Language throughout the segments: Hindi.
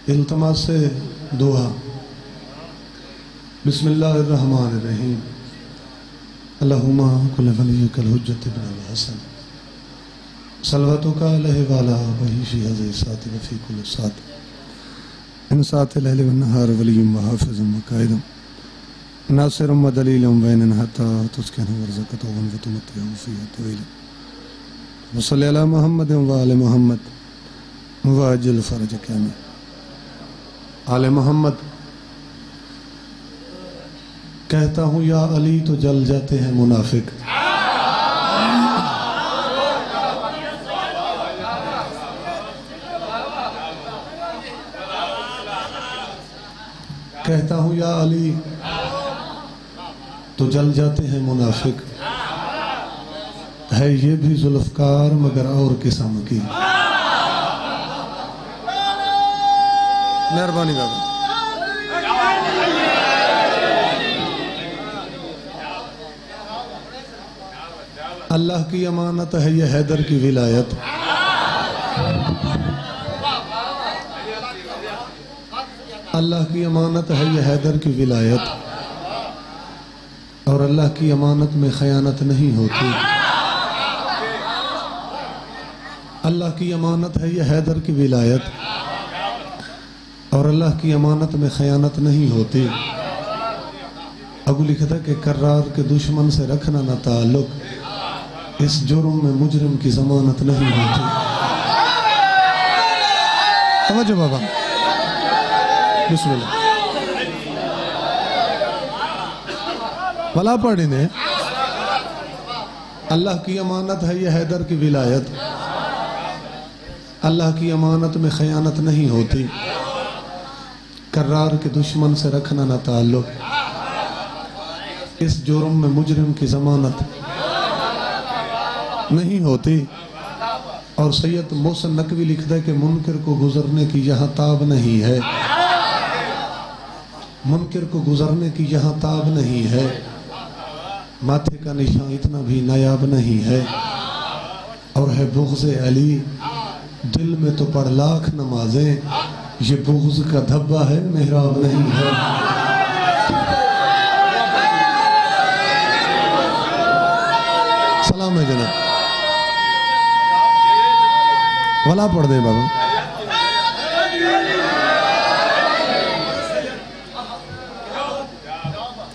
इल्तमास से दुआ। बिस्मिल्लाहिर्रहमानिर्रहीम। अल्लाहुम्मा कुल वलिय्यकल हुज्जत इब्नुल हसन सलवतुका अलैहि वाला वही फी हज़ी साति व फी कुल सात इन सातिल लैलि वन नहार वलियुम व हाफिज़ुम व काइदुम नासिरुम व दलीलुम बैनन हत्ता तुस्किनु वरज़क़तहुम व तुमत्तिहु फ़ीहा तवीला व सल्ली अला मुहम्मदिन व आलि मुहम्मद व अज्जिल फ़रजक आमीन। आले मोहम्मद। कहता हूँ या अली तो जल जाते हैं मुनाफिक। कहता हूँ या अली तो जल जाते हैं मुनाफिक। है ये भी जुल्फ़कार मगर और किस्म की। मेहरबानी बाबा। अल्लाह की अमानत है ये हैदर की विलायत। अल्लाह की अमानत है ये हैदर की विलायत और अल्लाह की अमानत में खयानत नहीं होती। अल्लाह की अमानत है ये हैदर की विलायत और अल्लाह की अमानत में खयानत नहीं होती। अबू लिखता कि कर्रार के दुश्मन से रखना ना ताल्लुक, इस जुर्म में मुजरिम की जमानत नहीं होती। समझो बाबा। बिस्मिल्लाह। भला पढ़ी ने। अल्लाह की अमानत है ये हैदर की विलायत, अल्लाह की अमानत में खयानत नहीं होती। कर्रार के दुश्मन से रखना ना ताल्लुक, इस जुर्म में मुजरिम की जमानत नहीं होती। और सैयद मोहसिन नकवी लिखता है कि मुनकिर को गुजरने की यहाँ ताब नहीं है। मुनकिर को गुजरने की यहाँ ताब नहीं है। माथे का निशान इतना भी नायाब नहीं है। और है बुग़्ज़ अली दिल में तो पढ़ लाख नमाजें, ये बुग़्ज़ का धब्बा है मेहराब नहीं है। सलाम है जनाब। वाला पढ़ दे बाबा।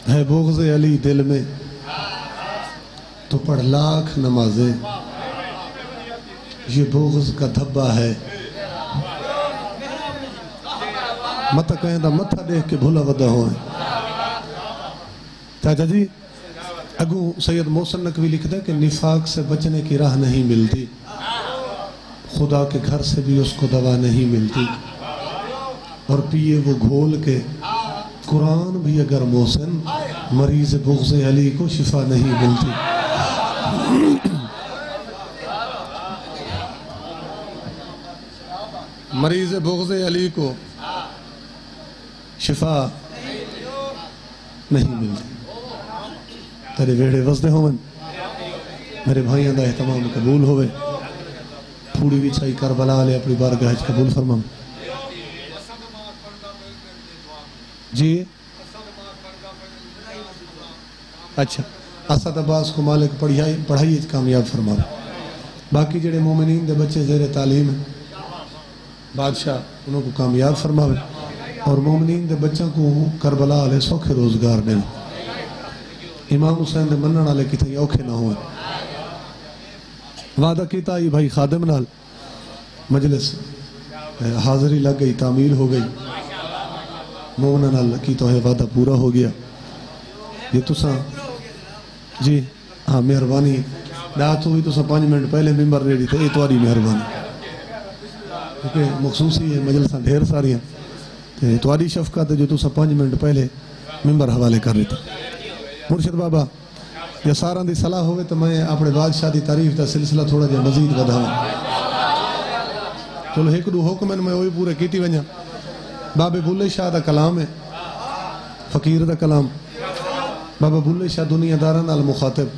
है बुग़्ज़ अली दिल में तो पढ़ लाख नमाजें, ये बुग़्ज़ का धब्बा है। मत कहें दा मथा देख के भुला वदा हो। चाचा जी अगू सैयद मोहसिन नकवी लिखता है कि निफाक से बचने की राह नहीं मिलती, खुदा के घर से भी उसको दवा नहीं मिलती। और पिए वो घोल के कुरान भी अगर मोहसिन, मरीज बुग़्ज़ अली को शिफा नहीं मिलती। मरीज बुग़्ज़ अली को शिफा नहीं मिलती। तेरे वेड़े वसदे होवन, मेरे भाइयों का एहतमाम कबूल होवे। पूरी विछाई करबला ले अपनी बारगाह कबूल फरमा जी। अच्छा असद अब्बास को मालिक पढ़ाई कामयाब फरमा। बाकी जेड़े मोमिनीन दे बच्चे ज़ेरे तालीम है, बादशाह उनको कामयाब फरमावे और मोमिनीन दे बच्चों को करबला वाले सौखे रोजगार दें। इमाम हुसैन दे मनण वाले कितने औखे ना हो। वादा किया ही भाई खादिम नाल मजलिस हाज़री लग गई, तामीर हो गई। मोमना नाल की तो है वादा पूरा हो गया। ये तुसा जी हाँ मेहरबानी रात हुई तुसा 5 मिनट पहले मिंबर रेडी थे, ये तुम्हारी मेहरबानी। क्योंकि मखसूसी है मजलिस ढेर सारिया तुम्हारी शफकत जो तुसा 5 मिनट पहले मिंबर हवाले कर रहे थे। मुर्शिद बाबा या सारा दी सलाह होवे तो मैं अपने बादशाह की तारीफ का सिलसिला थोड़ा जहा मजीद बढ़ावा। चलो एक दो हुक्म मैं वही पूरे की वजा। बाबे बुल्ले शाह का कलाम है, फकीर का कलाम। बाबा बुल्ले शाह दुनियादारा नाल मुखातिब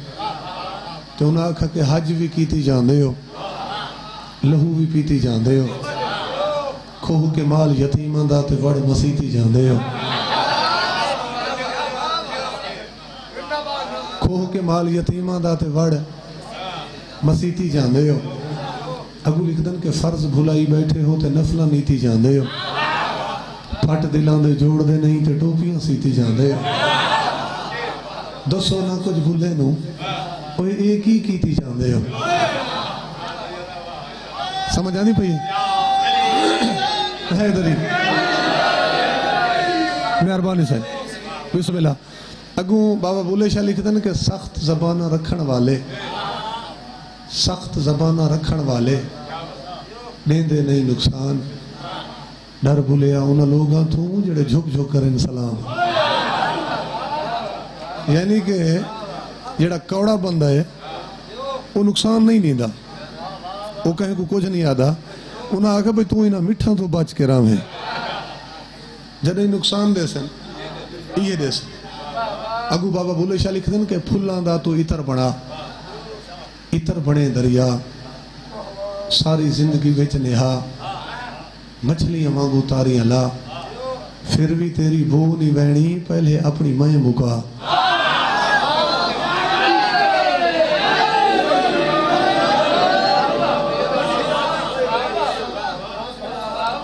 तो उन्हें आखा कि हज भी की जाते हो लहू भी पीती जाते हो, खोह के माल यतीमां दा ते वड़ मसीती जाते हो, खोह के माल यतीमां दा ते वड़ मसीती जाते हो। अगू लिखदन के फर्ज भुलाई बैठे हो ते नफला नीती जाते हो, फट दिलों दे जोड़ते नहीं ते टोपियां सीती जाते हो। दसो ना कुछ भुले नू एक ही कीती जाते हो। समझ आनी पई है इधर ही। मेहरबानी साहब बिस्मिल्लाह। अगू बाबा बुले शाह लिखदन के सख्त जबाना रखण वाले, सख्त जबाना रखण वाले देंदे नहीं नुकसान। डर भुलिया उन्होंने लोगों तो जेड़े झुक झुक करें सलाम। यानी कि जेड़ा कौड़ा बंदा है वो नुकसान नहीं दींदा, वो कहीं को कुछ नहीं आता। उन्हें आखा भाई तू इन्हें मिठा तो बच के रहे, जदे नुकसान दे सन ये दे सन। अगू बाबा बुले शाह लिखदन के फुल्लां दा तू इतर बना, इतर बने दरिया सारी जिंदगी विच निहा, मछलियां वांगू तारियां ला, फिर भी तेरी बो नहीं बहनी पहले अपनी मैं मुका।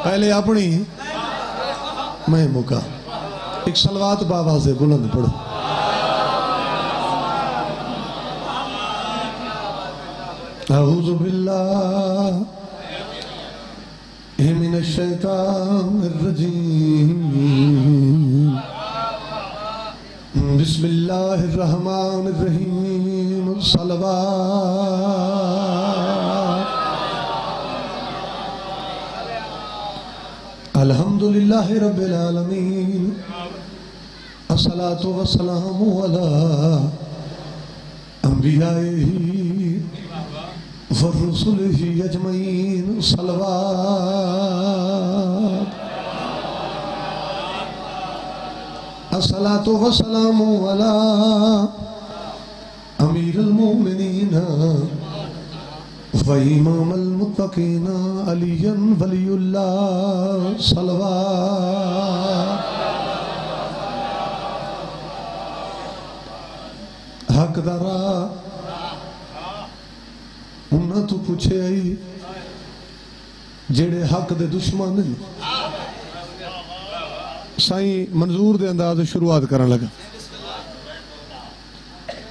पहले अपनी मैं मुका। एक सलवात बाबा से बुलंद पढ़ो। अऊज़ु बिल्लाहि मिनश शैतानिर रजीम। बिस्मिल्लाहिर रहमानिर रहीम। सलवात। अल्हम्दुलिल्लाहि रब्बिल आलमीन। अस्सलातु वस्सलामु अला अंबियाइही वरुसुलिही अजमईन। सलवात। अस्सलातु वस्सलामु अला अमीरुल मोमिनीन व इमामुल मुत्तकीन अलीयन वलियुल्लाह। सलवात। हकदारा उन्हें तू पूछे आई जेड़े हक दे दुश्मन ने। साईं मंजूर दे अंदाज शुरुआत करन लगा।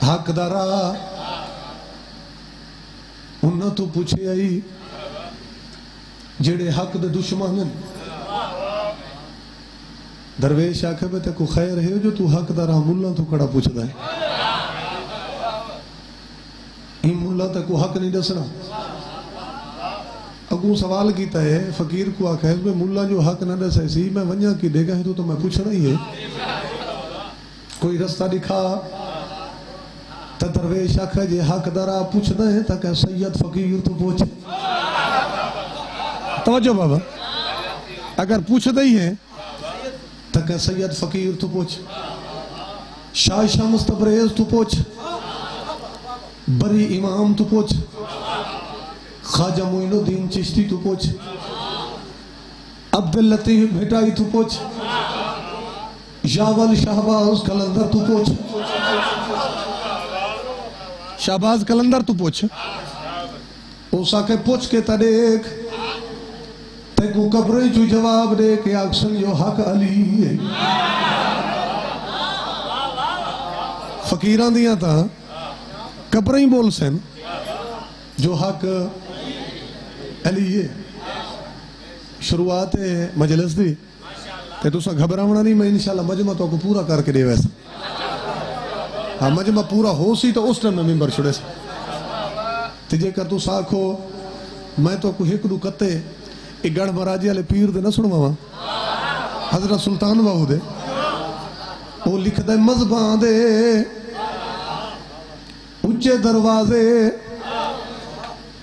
हकदारा उन्हें तू पूछे आई जेड़े हक दे दुश्मन ने। दरवेश आखे पे तेको खैर है जो तू हकदारा मुल्ला तू कड़ा पूछदा है। मुल्ला तक हक नहीं दसना। अगू सवाल किया है फकीर को आखा है मुल्ला जो हक न दसे सी मैं वंजा की देगा है तो मैं पूछना ही है। कोई रास्ता दिखा तो दरवेश आखा जे हकदारा पूछना है तो कह सैयद फकीर तो पूछ। तवज्जो बाबा, अगर पूछता ही है तो कह सैयद फकीर तो पूछ, शाह शम्स तबरेज तो पूछ, बरी इमाम तू पूछ, ख्वाजा मोइनुद्दीन चिश्ती तू पूछ, अब्दुल लतीफ भेटाई तू पूछ, यावल शहबाज कलंदर तू पूछ, शहबाज कलंदर तू पूछ। उसा के पूछ के तदेख तेको कब्रे चू जवाब दे के अक्सन जो हक अली है। फकीरां दियां ता कब्रें ही बोल सन जो हक अली है। शुरुआत है मजलिस दी ते तुसा घबरावना नहीं, मैं इंशाल्लाह मजमा तो को पूरा करके दे। वैसे हाँ मजमा पूरा हो सी तो उस टाइम में मिंबर छुड़े ते जेकर तुसा आखो मैं तो को एक दू कते एक गढ़ महाराजी वाले पीर दे ना सुनवावा हजरत सुल्तान बाहू दे वो लिखदा मजबा दे उच्चे दरवाजे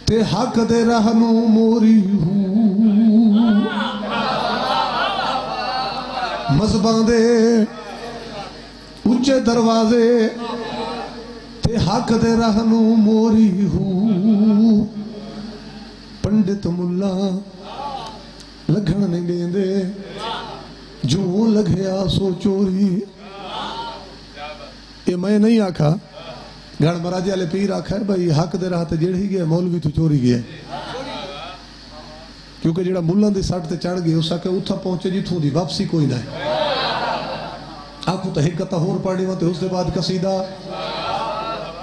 ते हक दे रहनू मोरी हूँ। मजबा दे उच्चे दरवाजे ते हक दे रहनू मोरी हूँ। पंडित मुल्ला लगन नहीं देंदे जो लग्या सो चोरी। ये मैं नहीं आखा, गण महाराज वाले पीर आखा है भाई हक दे राह ते जेड़ी गया मौलवी तो चोरी गया, क्योंकि जेड़ा मुल्लां दी सट ते चढ़ गए उस आके उत्था पहुंचे जिथों दी वापसी कोई ना है। आखो तो एक कथा होर पढ़ी वा ते उसके बाद कसीदा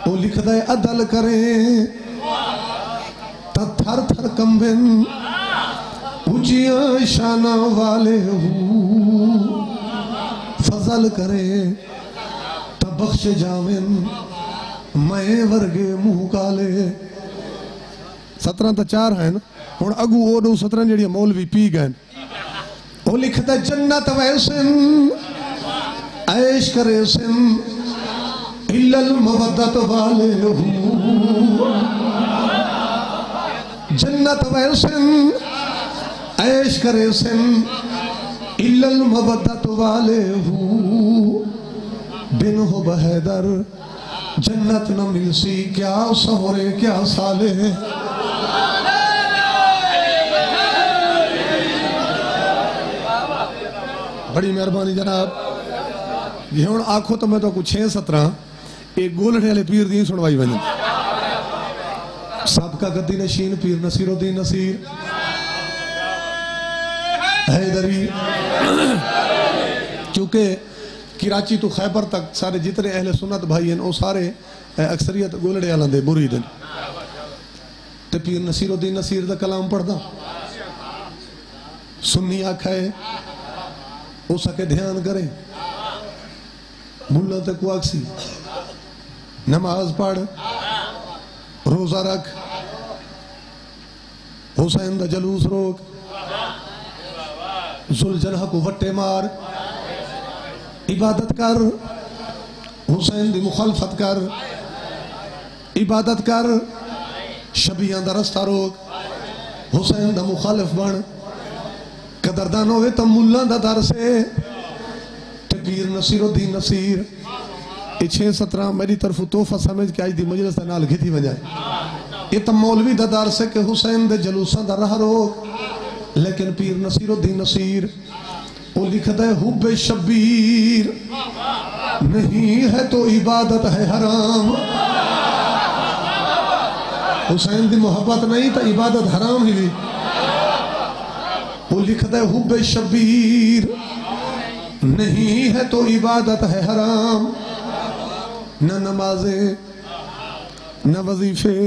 वो लिखदा है अदल करे ता थर थर कंबन ऊंचियां शाना वाले हूँ, फजल करे ता बख्श जावन मैं वर्गे मुंह काले। 17 तो 4 है ना हुण अगू ओडू 17 जेड़ी मौलवी पी गए। वो लिखदा जन्नत वैसन ऐश करे सिन इल्लल मवद्दत वाले हूँ, जन्नत वैसन ऐश करे सिन इल्लल मवद्दत वाले हूँ, बिन हो बहदर जन्नत न मिलसी क्या सहोरे क्या साले। बड़ी मेहरबानी जनाब। ये हुण आखो तो मैं तो कुछ 6-17 एक गोलड़े वाले पीर दी सुनवाई वजन सबका गद्दी नशीन पीर नसीरुद्दीन नसीर हैदरी, क्योंकि कराची तो खैबर तक सारे जितने अहले सुन्नत भाई हैं वो सारे अक्सरियत गोलड़े वालों दे मुरीद हैं। ते पीर नसीरुद्दीन नसीर दा कलाम पढ़दा सुन्नी आखा है हो सके ध्यान करे, मुल्ला तक वाक्सी नमाज पढ़ रोजा रख, हुसैन दा जलूस रोक, जुलजनह को वट्टे मार, इबादत कर, हुसैन दी मुखालफत कर, इबादत कर, शबियां दा रस्ता रोक, हुसैन दा मुखालिफ बन, कदरदान होवे तो मुल्ला दा दर से। पीर नसीरुद्दीन नसीर 6-17 मेरी तरफ तोहफा समझ के आज दी मजलिस दे नाल घिती वजाए। ये तो मौलवी दा दर से के हुसैन दे जलूसां दा राह रोक, लेकिन पीर नसीरुद्दीन नसीर वो लिखता है हुब्बे शब्बीर नहीं है तो इबादत है हराम। हुसैन दी मोहब्बत नहीं तो इबादत हराम ही। वो लिखता है हुब्बे शब्बीर नहीं है तो इबादत है हराम, न नमाजे न वजीफे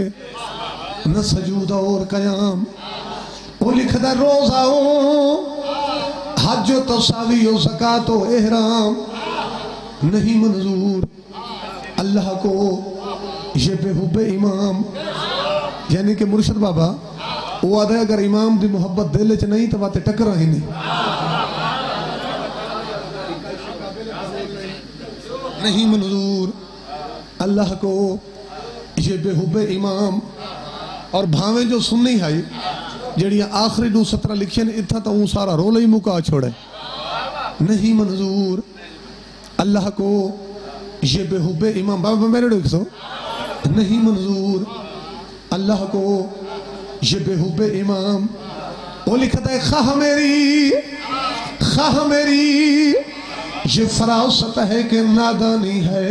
न सजूदा और कयाम। वो लिखता है रोजाओ हज तसावी ज़कातो एहराम नहीं मंजूर अल्लाह को ये बेहुब्बे इमाम। यानी कि मुर्शद बाबा वो आदे अगर इमाम दी मोहब्बत दिल च नहीं तो बातें टकरा ही नहीं। नहीं मंजूर अल्लाह को ये बेहुब्बे इमाम। और भावें जो सुननी है जड़ी आखिरी 17 लिखिए इतना तो वो सारा रोल ही मुका छोड़े। नहीं मंजूर अल्लाह को ये बेहुब्बे इमाम। बाबा मेरे देख सो नहीं मंजूर अल्लाह को ये बेहुब्बे इमाम। वो लिखता है खाह मेरी ये फरासत है कि नादानी है,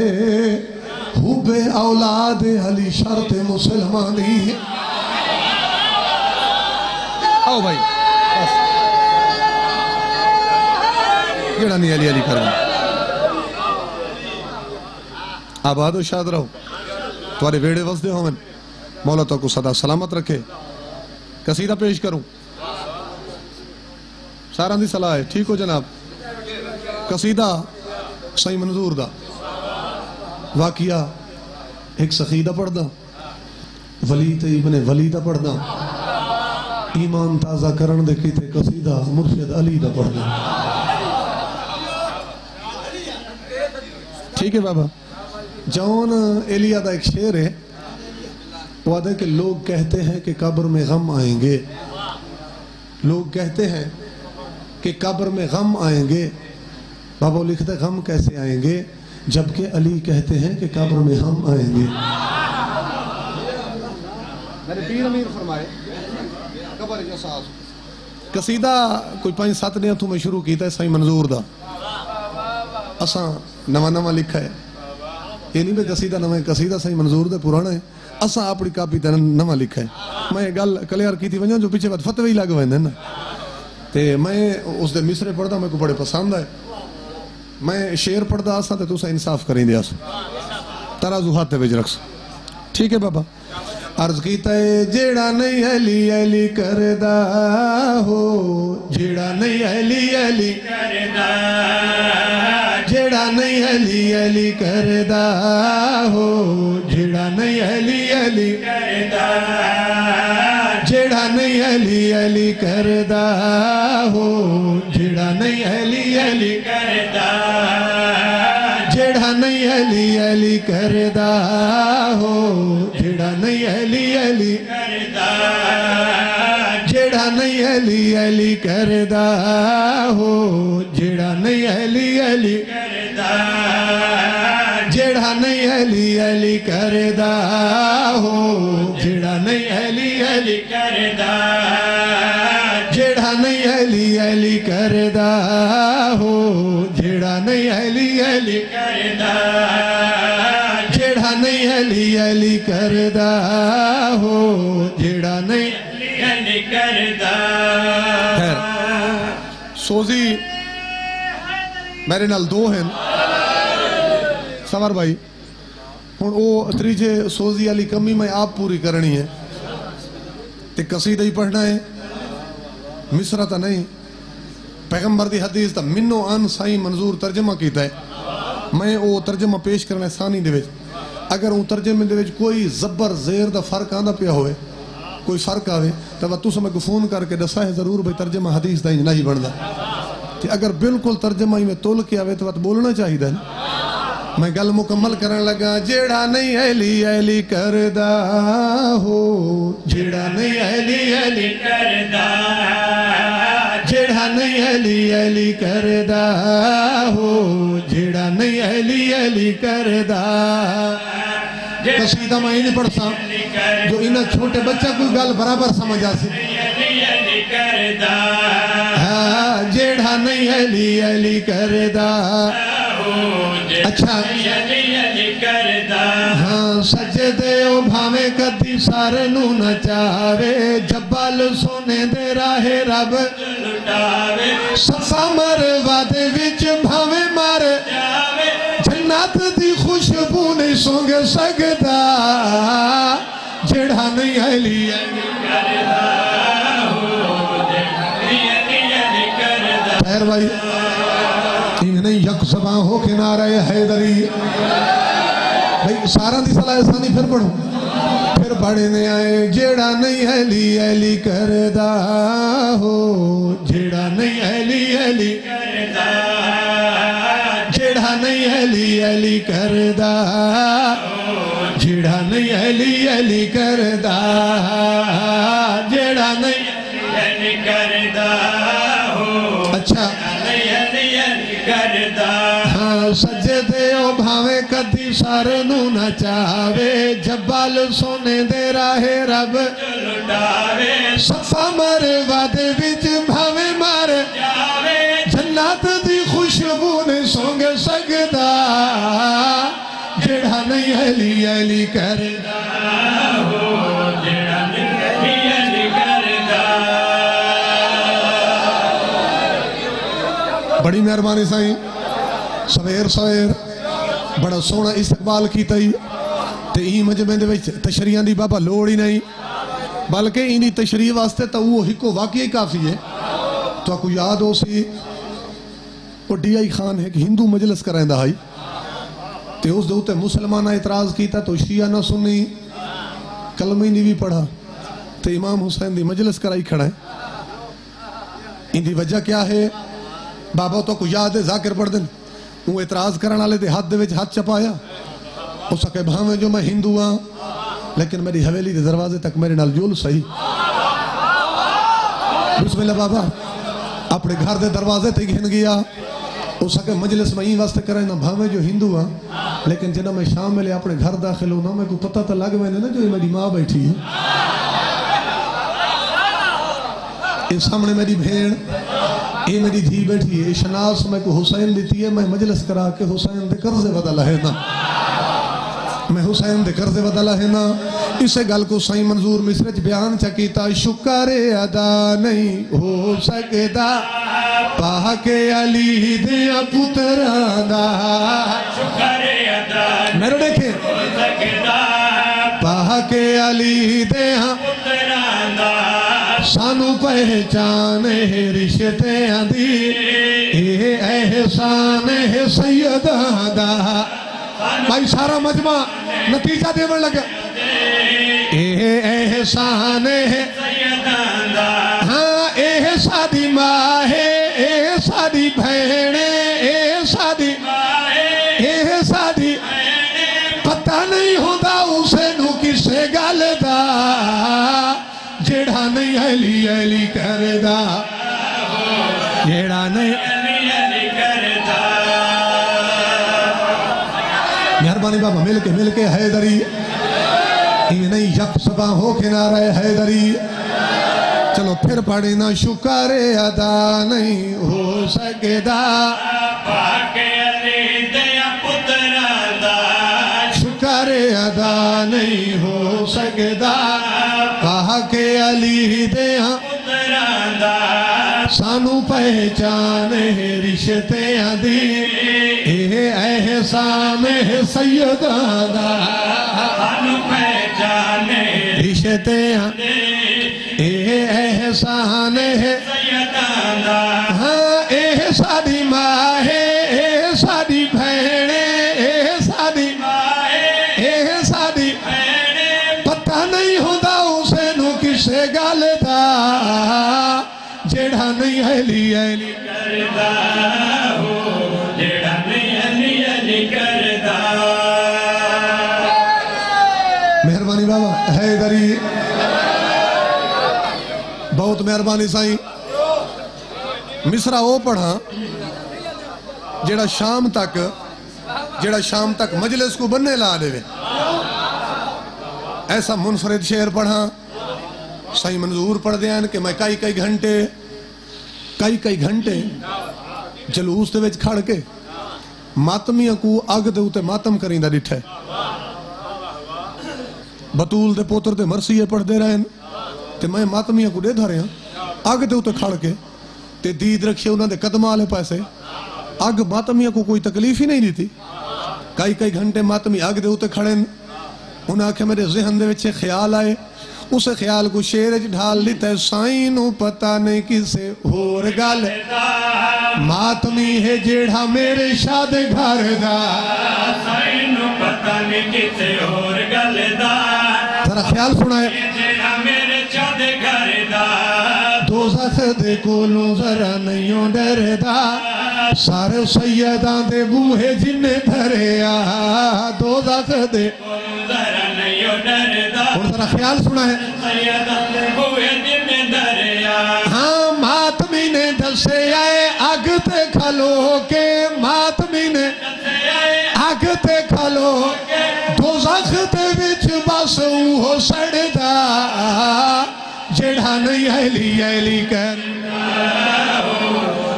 हुब्बे औलाद अली शर्त मुसलमानी है। आओ भाई नहीं अली अली कर आबाद शाद रहो, तुम्हारे वेड़े वसदे होवन, मौला तो को सदा सलामत रखे। कसीदा पेश करूं, सारा दी सलाह है। ठीक हो जनाब। कसीदा सही मंजूर दा वाकिया एक सखीदा पढ़दा, वलीद इब्ने वली दा पढ़दा, ईमान ताज़ा करन दे कीते कसीदा मुर्शिद अली दा पढ़दा। ठीक है बाबा। जौन एलिया दा एक शेर है, वो आदे कि लोग कहते हैं कि कब्र में गम आएंगे, लोग कहते हैं कि कब्र में गम आएंगे। बाबा लिखते गम कैसे आएंगे जबकि अली कहते हैं कि कब्र में हम आएंगे। मेरे पीर अमीर फरमाए कसीदा कोई 5-7 ने तू मैं शुरू किया साईं मंजूर दा असा नवा नवा लिखा है ये नहीं भी कसीदा साईं मंजूर दा पुराना है असा अपनी कापी ते नवा लिखा है मैं गल क्लियर की थी वजह जो पीछे फतवे ही लग वेंदे ना ते मैं उस दे मिसरे पढ़दा मेरे को बड़े पसंद है मैं शेर पढ़दा असा ते तुसा इंसाफ करें दिया तराजू हाथ विच रख ठीक है बाबा अर्ज कीता है जेड़ा नहीं अली अली करदा हो जेड़ा नहीं अली अली करदा जेड़ा नहीं अली अली करदा हो जेड़ा नहीं अली अली करदा जेड़ा नहीं अली अली करदा हो जेड़ा नहीं अली अली करदा जेड़ा नहीं अली अली करदा हो जेड़ा नहीं अली अली करदा जेड़ा नहीं अली अली करदा हो जेड़ा नहीं अली अली करदा जेड़ा नहीं अली अली करदा हो जेड़ा नहीं अली अली करदा जेड़ा नहीं अली अली करदा हो जेड़ा नहीं अली अली करदा जेड़ा नहीं अली अली करदा हो जेड़ा नहीं अली करदा सोजी मेरे नाल दो हैं सवार भाई हुण वो त्रीजे सोजी वाली कमी मैं आप पूरी करनी है ते कसीदा ही पढ़ना है मिसरा तो नहीं पैगंबर दी हदीस तो मिनो अन साईं मंजूर तर्जमा किया है मैं वो तर्जमा पेश करना सानी दे विच अगर वो तर्जमे दे विच कोई जबर जेर दा फर्क आंदा पिया होए कोई फर्क आवे तो तुस मैं फोन करके दसा है जरूर भाई तर्जमा हदीस दा इंज नहीं बनता अगर बिल्कुल तर्जमा ही में तोल के आवे तो बोलना चाहिए ना मैं गल मुकम्मल करन लगा जेड़ा नहीं अली अली करदा हो जेड़ा नहीं अली अली करदा जेड़ा नहीं अली अली करदा हो जेड़ा नहीं अली अली करदा कसीदा मैं नहीं पढ़ता जो इन्हें छोटे बच्चा कोई गल बराबर समझ आ सी जेड़ा नहीं अली अली करदा अच्छा हाँ सजदे ओ भावे कदी सार नू नचावे जब्बल सोने दे राहे रब लुटावे सफा मरवा दे विच भावे मर जावे जन्नत दी खुशबू नहीं सूंघ सकदा जेड़ा नहीं अली अली करदा हो जेड़ा नहीं अली करदा खैर भाई नहीं यक सभा हो के नारे हैदरी भाई सारा दी सलाह ऐसा नहीं फिर पढ़ो फिर पढ़ने आए जेड़ा नहीं अली अली करदा हो जेड़ा नहीं अली अली करदा जेड़ा नहीं अली अली करदा जेड़ा नहीं अली अली करदा जेड़ा नहीं अली करदा हो अच्छा हाँ सजदे ओ भावे कदी सार नू नचावे जब्बल सोने दे राहे रब लुटावे सफा मरवा दे विच भावे मर जावे जन्नत दी खुशबू नहीं सूंघ सकदा जेड़ा नहीं अली अली करदा हो जेड़ा नहीं अली करदा बड़ी मेहरबानी साईं सवेर सवेर बड़ा सोहना इस्तकबाल किया ते ई मजमे दे विच तशरीहां दी बाबा लोड़ ही नहीं बल्कि इन्हीं तशरीह वास्ते तो वो हिको वाकई काफ़ी है तो आपको याद हो सी वो DI खान है कि हिंदू मजलिस करांदा है ते उस दे उत्ते मुसलमान इतराज़ किया तो शिया ना सुनी कलमा ही नहीं भी पढ़ा तो इमाम हुसैन दी मजलिस कराई खड़ा है इनकी वजह क्या है बाबा तो को याद है जाकिर पढ़ दिन वो इतराज करने वाले दे हाथ दे विच हाथ चपाया उस के भावे जो मैं हिंदू हाँ लेकिन मेरी हवेली के दरवाजे तक मेरे नाल जुल सही बिस्मिल्लाह बाबा अपने घर दे दरवाजे तक घिन गया उस के मजलिस में ई वास्ते करे ना भावे जो हिंदू हाँ लेकिन जना मैं शाम में अपने घर दाखिल हो ना मेरे को पता तो लग मैंने ना जो मेरी माँ बैठी है ये सामने मेरी भेड़, ये मेरी धी बैठी है, शनास मैं को हुसैन दी है, मैं मजलिस करा के हुसैन दे कर्जे बदला है ना, मैं हुसैन दे कर्जे बदला है ना। इसे गल को सही मंजूर मिसर च बयान चकीता, शुक्र अदा नहीं हो सकता पाके अली दे पुत्रां दा, शुक्र अदा मेरे देखे पाके अली दे पुत्रां दा, सानू पहचान है रिश्तियां दी, ए एहसान है सैयदां दा। भाई सारा मजमा नतीजा देवन लगा, ए एहसान है सैयदां दा, हाँ ए सादी मां है, ए सादी बहन, ए सादी ए सादी पता नहीं होता उसे नू किसे गल दा, जेड़ा नहीं अली अली करदा, जेड़ा नहीं अली अली करदा। मेहरबानी बाबा मिल के हैदरी नहीं यक सबा हो के नारा हैदरी। चलो फिर पढ़े ना, शुक्र अदा नहीं हो सकदा पाके अली दे पुत्रां दा, शुक्र अदा नहीं हो सकदा पाके अली दे पुत्रां दा, सानू पहचान है रिश्तियां दी, ए एहसान है सैयदां दा, सानू पहचान है रिश्तियां दी, ए एहसान है सैयदां दा, हाँ ए सादी मां है, ए सादी बहन, ए सादी मां है, ए सादी बहन पता नहीं होता उसे नू किसे गल दा, जेड़ा नहीं अली अली करदा हो, जेड़ा नहीं अली अली करदा। मेहरबानी बाबा हैदरी, बहुत मेहरबानी साईं। मिसरा वो पढ़ा जेड़ा शाम तक मजलिस को बनने ला देवे, ऐसा मुनफरिद शेर पढ़ा सही मंजूर पढ़ दें कि मैं कई घंटे जलूस दे विच खड़ के मातमियां को अग दे उते मातम करींदा डिठा, बतूल दे पोतर दे मरसीए पढ़ते रहे ते मैं मातमियां को देदा रहा अग दे उते खड़ के, ते दीद रखे उन्होंने कदम वाले पासे, अग मातमिया को कोई तकलीफ ही नहीं दी थी। कई घंटे मातमी अग दे उते खड़े, उन्हें आखे मेरे ज़हन दे विच ख्याल आए, उस ख्याल को शेर च ढाल दिता है, साईं नू पता नहीं किसे होर गल मातमी है जेड़ा मेरे शाद घर दा, साईं नू पता नहीं किसे होर गल दा, जरा ख्याल सुनाए, जेड़ा मेरे शाद घर दा, दोज़ख दे कोलों जरा नहीं डरदा, सारे सैयदां दे बूहे जिन्ने धरिया, दोज़ख दे कोलों जरा नहीं डरदा, और जरा ख्याल सुना है, सैयदां दे बूहे जिन्ने धरिया, हाँ मातमी ने दसे आए अग ते खलो के, मातमी ने दसे आए अग ते खलो के, दोज़ख दे विच बस वो सड़दा, जेड़ा नहीं अली अली करदा,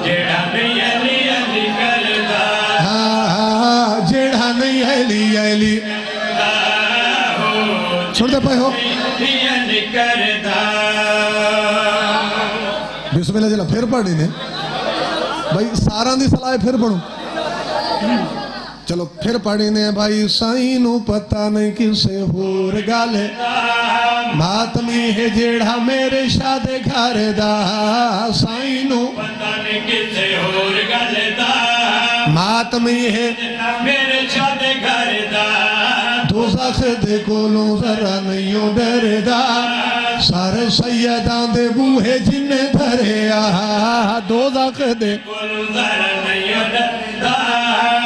जेड़ा नहीं अली अली करदा, हाँ जेड़ा नहीं अली अली सुनते पे हो करदा। बिस्मिल्लाह जला फिर पढ़ी ने भाई, सारा दी सलाह फिर पढ़ो, चलो फिर पढ़ी ने भाई, साईं नू पता नहीं किसे होर गल मातमी है जेड़ा मेरे शादे घर दा, साईं नू पता नहीं किसे होर गल दा, मातमी है मेरे शादे घर दा, दोज़ख दे कोलों जरा नहीं डरदा, सारे सैयदां दे बूहे जिन्ने धरिया, दोज़ख दे कोलों जरा नहीं डरदा,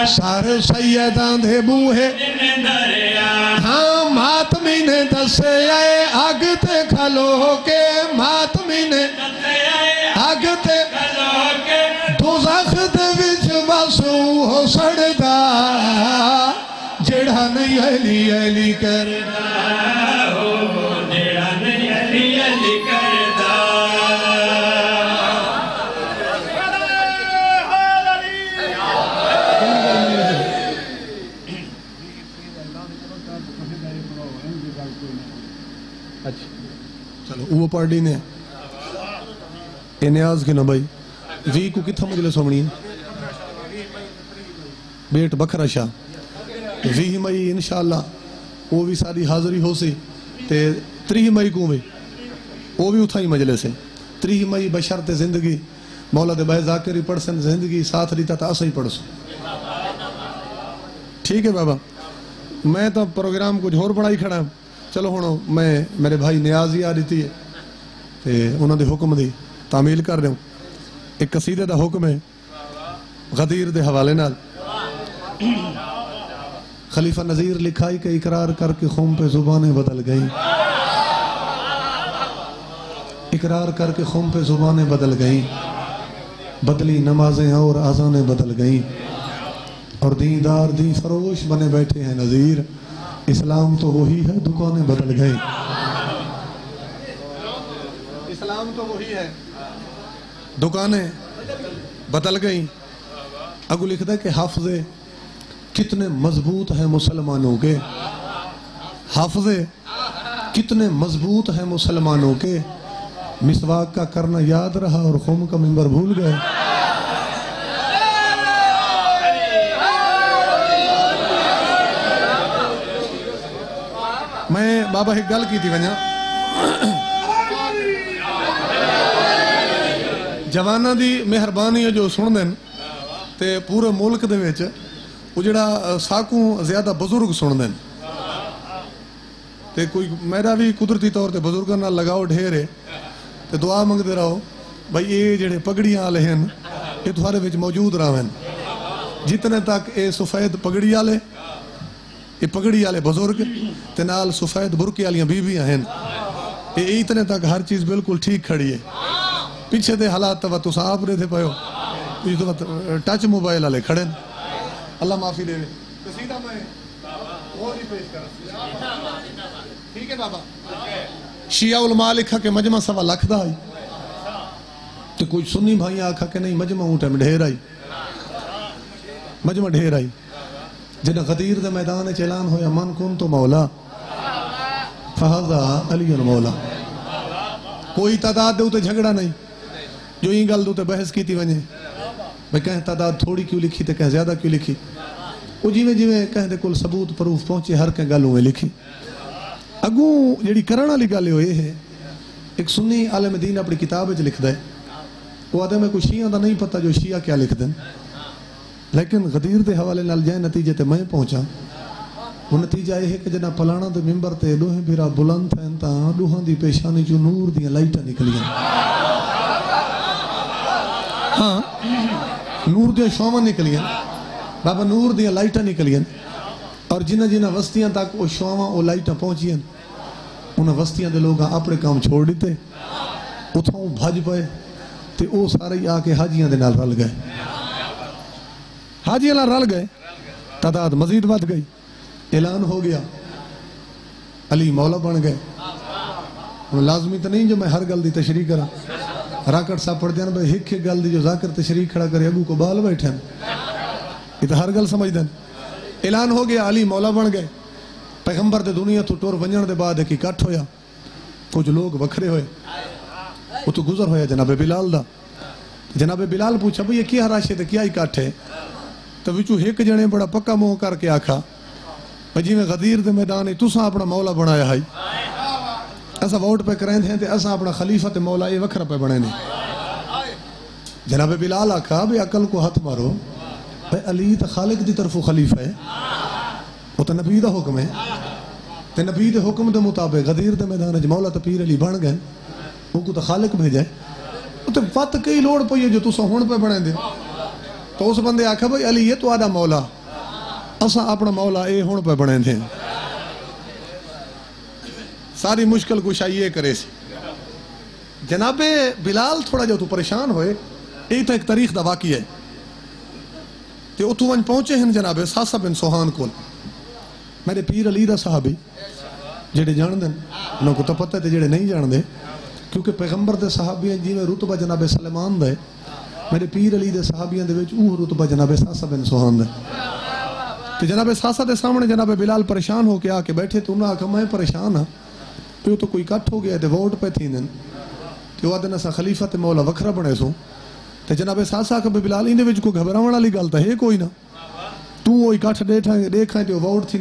सारे सैयदां दे बूहे जिन्ने धरिया, हाँ मातमी ने दसे आए अग ते खलो के, मातमी ने दसे आए अग ते खलो के, दोज़ख दे विच बस वो सड़दा, जेड़ा नहीं अली अली करदा, जेड़ा नहीं अली अली करदा। वो पढ़ ली ने ए न्याज की ना भाई 20 को कितना मजलिस होनी है बेट बखरा शाह 20 मई इंशाअल्लाह वो भी सारी हाज़री हो सी ते 30 मई को भी वो भी उथा ही मजलिस है 30 मई बशर्ते जिंदगी मौला दे भाई जाकिर पढ़ सन जिंदगी साथ रीता तो असा ही पढ़ सो ठीक है बाबा मैं तो प्रोग्राम कुछ होर पढ़ाई खड़ा चलो हुण मैं मेरे भाई नियाज ही आ दी है ते उन्होंने हुक्म दी तामील कर रहा हूँ एक कसीदे का हुक्म है गदीर के हवाले नाल खलीफा नज़ीर लिखाई के इकरार करके खूम पे जुबानें बदल गई इकरार करके खूम पे जुबानें बदल गई बदली नमाजें और आज़ानें बदल गई और दीनदार दी फरोश बने बैठे हैं नज़ीर इस्लाम तो वही है दुकानें बदल गई इस्लाम तो वही है दुकानें बदल गई अगू लिखता है कि हाफजे कितने मजबूत हैं मुसलमानों के हाफजे कितने मजबूत हैं मुसलमानों के मिसवाक का करना याद रहा और खुम का मिंबर भूल गए मैं बाबा एक गल की थी वजा जवाना दी मेहरबानी है जो सुन देन ते पूरे मुल्क दे विच वो जड़ा साकू ज्यादा बुजुर्ग सुन देन ते कोई मेरा भी कुदरती तौर ते बुजुर्गों नाल लगाओ ढेर है ते दुआ मंगते रहो भाई ये जेड़े पगड़ियां वाले हैं ये तुम्हारे विच मौजूद रहन जितने तक ये सफेद पगड़ी वाले ये पगड़ी वाले बुजुर्ग ते नाल सफेद बुरके वाली बीबियां हैं ये इतने तक हर चीज बिल्कुल ठीक खड़ी है पीछे दे हालात तब तुस आप रहे थे पायो टच मोबाइल वाले खड़े अल्लाह माफी दे ठीक है बाबा शिया उलमा लिखा के मजमा 1.25 लाख दा आई तो कुछ सुन्नी भाई आखा के नहीं मजमा ऊँट में ढेर आई मजमा ढेर आई जिन्हें गदीर दे मैदान च ऐलान होया मन कुन तो मौला फहाजा अली मौला कोई तादाद दे उते झगड़ा नहीं जो ई गल दे बहस की वने भाई कहें तादाद थोड़ी क्यों लिखी तो कहें ज्यादा क्यों लिखी वो जिमें जिमें कहें कोल सबूत प्रूफ पहुंचे हर कह गल उवें लिखी अगू जी करण वाली गल ये है एक सुन्नी आलम दीन अपनी किताब लिखता है वो आदे में कोई शिया का नहीं पता जो शिया क्या लिखते हैं लेकिन गदीर के हवाले नाल जै नतीजे ते मैं पहुंचा वो नतीजा यह है कि जना पलाना के मिंबर ते दोहें फिरा बुलंद हैं तो दूहां की पेशानी चो नूर दी लाइटां निकलियां हाँ नूर दी शौवां निकलियां बाबा नूर दी लाइटां निकलियां और जिन्हें जिन्हें वस्तियां तक वो शौवां वो लाइटां पहुंचियां उन्हें वस्तियां के लोग अपने काम छोड़ दिते उतों भज पे ते वो सारे आके हाजियां दे नाल रल गए हाजियां नाल रल गए तादाद मजीद बढ़ गई ऐलान हो गया अली मौला बन गए लाजमी तो नहीं जो मैं हर गल की तशरीह करा राकट साहब पढ़ते हैं भाई एक गल की जो जाकर तशरीह खड़ा करे अगू को बाल बैठे ये तो हर गल समझते हैं ऐलान हो गया अली मौला बन गए पैगंबर दे दुनिया तो टुर वजन के बाद एक इकट्ठ होया कुछ लोग वखरे होए वो तो गुजर होया जनाबे बिलाल दा जनाबे बिलाल पूछा भाई ये क्या राशे ते क्या इकट्ठ है तो विचू एक जने बड़ा पक्का मुंह करके आखा भाई जिमें गदीर दे मैदान तुसा अपना मौला बनाया है असा वोट पे करें थे असा अपना खलीफा ते मौला ये वखरा पे बने ने जनाबे बिलाल आखा भाई अकल को हाथ मारो भाई अली तो खालिक की तरफों खलीफा है वो तो नबी का हुक्म है ते नबी के हुक्म के मुताबिक गदीर के मैदान मौला तो पीर अली बन गए वो तो खालिक भेजा तो वत कई लोड़ पई है जो तुसा हुण पे बने दे तो उस बंदे आखा भाई अली ये तो आदा मौला असा अपना मौला ये हुण पे बने थे सारी मुश्किल कुशाई ये करे सी जनाबे बिलाल थोड़ा जो तू परेशान होए ये तो एक तारीख का वाकई है ते उतों वंज पहुंचे हैं जनाबे सासा बिन सोहान कोल मेरे पीर अली दा साहबी जेडे जानते उन्होंने को तो पता है जेडे नहीं जानते क्योंकि पैगंबर के साहबियां जिवें रुतबा जनाबे सलेमान दे मेरे पीर अली दे साहबियां दे विच ऊह रुतबा जनाबे सासा बिन सोहान दे ते जनाबे सासा दे सामने जनाबे बिलाल परेशान होके आके बैठे तो उन्हें आखा मैं परेशान हाँ प्यो तो कोई इकट्ठ हो गया तो वोट पे थी तो आदन असा खलीफा ते मौला वखरा बने सो ते जनाबे साथ आख बे बिलाल इन विच कोई घबरावण वाली गल तो है कोई ना तू वो इकट्ठ देखा तो वोट थी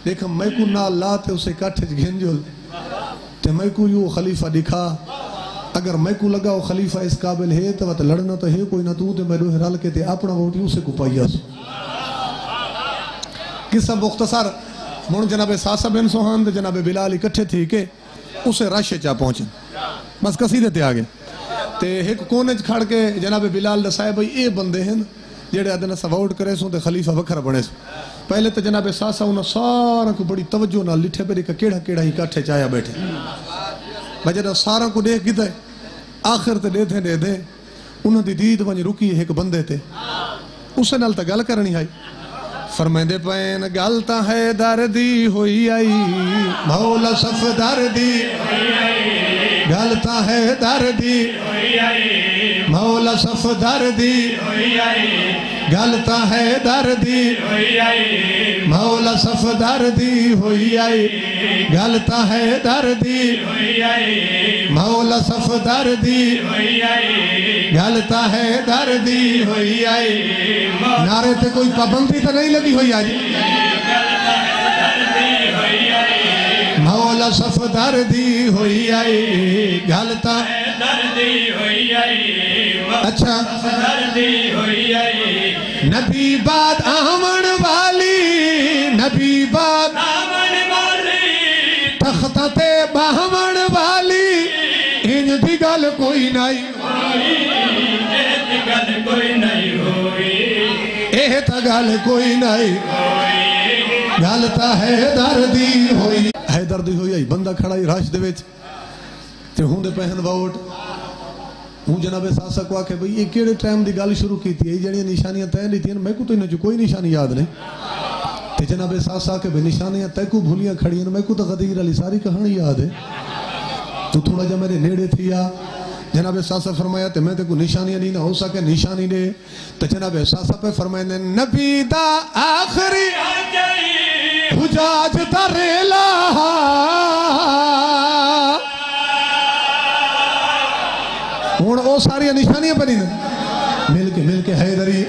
देख मैकू ना ला ते उसे इकट्ठ घिंजोल ते मैकू यू खलीफा दिखा अगर मैकू लगा वो खलीफा इस काबिल है तो वत लड़ना तो है कोई ना तू ते मैं रल के ते अपना वोट उसे को पाइया किस्सा मुख्तसर मुन जनाबे सासा बिन सुहान ते जनाबे बिलाल इकट्ठे थी के उसे रश चा पहुंचे बस कसीदे ते आ गए ते एक कोने च खड़ के जनाबे बिलाल दसाए भाई ये बंदे हैं जेड़े आदन असा वोट करे सो ते खलीफा वखरा बने सो पहले तो जनाबे सासा उन्हें सारा को बड़ी तवज्जो नाल लिठे पे केड़ा केड़ा ही इकट्ठे चाया बैठे भाई जब सारा को देख गिते आखिर ते दे दे उन्होंने दी दीद वंज रुकी एक बंदे ते उसे नाल तो गल करनी आई फरमांदे पैन गल तां है दर्दी होई आई मौला सफ दर्दी गल तां है दर्दी मौला सफ दर्दी गल तां है दर्दी मौला सफ दर्दी होई आई गल तां है दर्दी मौला सफ दर्दी गल तां है दर्दी होई आई नारे ते कोई पाबंदी तो नहीं लगी हुई आज मौला सफ दर्दी होई आई गल तां दर्दी होई आई अच्छा दर्दी होई आई नबी बाद आमन वाली नबी बाद आमन वाली तख्त ते बाहमन वाली इन दी गल कोई नहीं गल कोई नहीं होई एह ता गल कोई नहीं गल ता है दर्दी होई आई बंदा खड़ा ही रश दे विच ते हुंदे पहन वोट हूँ जनाबे सासा को आखे भाई ये केड़े टाइम की गल शुरू की थी जड़ियाँ निशानियां तय लीतियां मैं को तो इन्हें कोई निशानी याद नहीं ते जनाबे सासा के भाई निशानियां तैकू भूलियां खड़ियां मैं को तो गदीर अली सारी कहानी याद है तू थोड़ा जा मेरे नेड़े थी आ जनाबे सासा फरमाया ते मैं तेको निशानियां नहीं ना हो सके निशानी दे ते जनाबे सासा पे फरमाए नबी दा आखिरी हुजाज दा रेला हुण ओ सारी निशानियां बनी मिल के हैदरी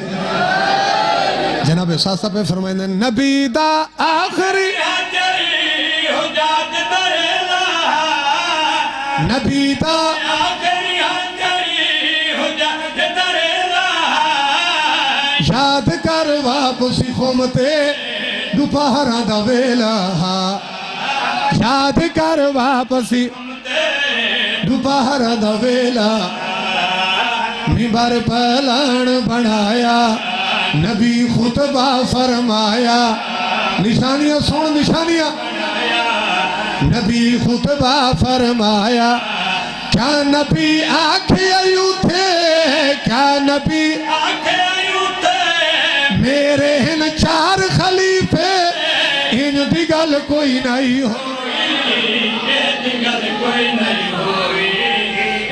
जनाबे सासा पे फरमाए नबी दा आखिरी नबी दा याद कर वापसी खुमते दोपहरा दा वेला याद कर वापसी दोपहरा दा वेला मिंबर पलान बनाया नबी खुतबा फरमाया निशानियां सुन निशानियां नबी खुतबा फरमाया क्या नबी आखे आयु थे क्या नबी आखे आयु थे मेरे इन चार खलीफे इन दी गल कोई नहीं हो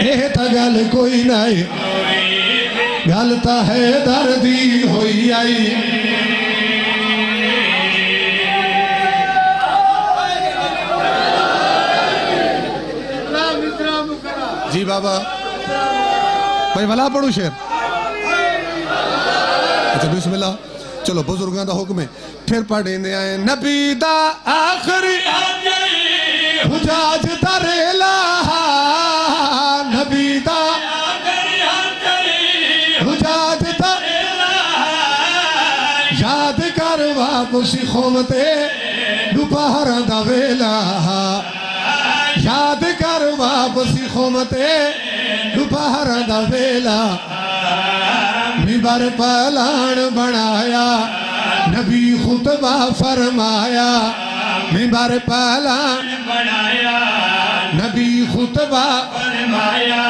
एह ता गल कोई नहीं गल ता है दर्दी होई आई जी बाबा भाई भला पढ़ू शेर अच्छा बिस्मिल्लाह चलो बुजुर्गों का हुक्म है फिर पढ़े आए नबी दा आखिरी हुजाज दा रेला नबी दा हुजाज दा याद कर वापसी खुमते दोपहरा दा वेला याद कर वापसी खुमते दोपहरा दा वेला मिंबर पलान बनाया नबी खुतबा फरमाया मिंबर पलान बनाया नबी खुतबा फरमाया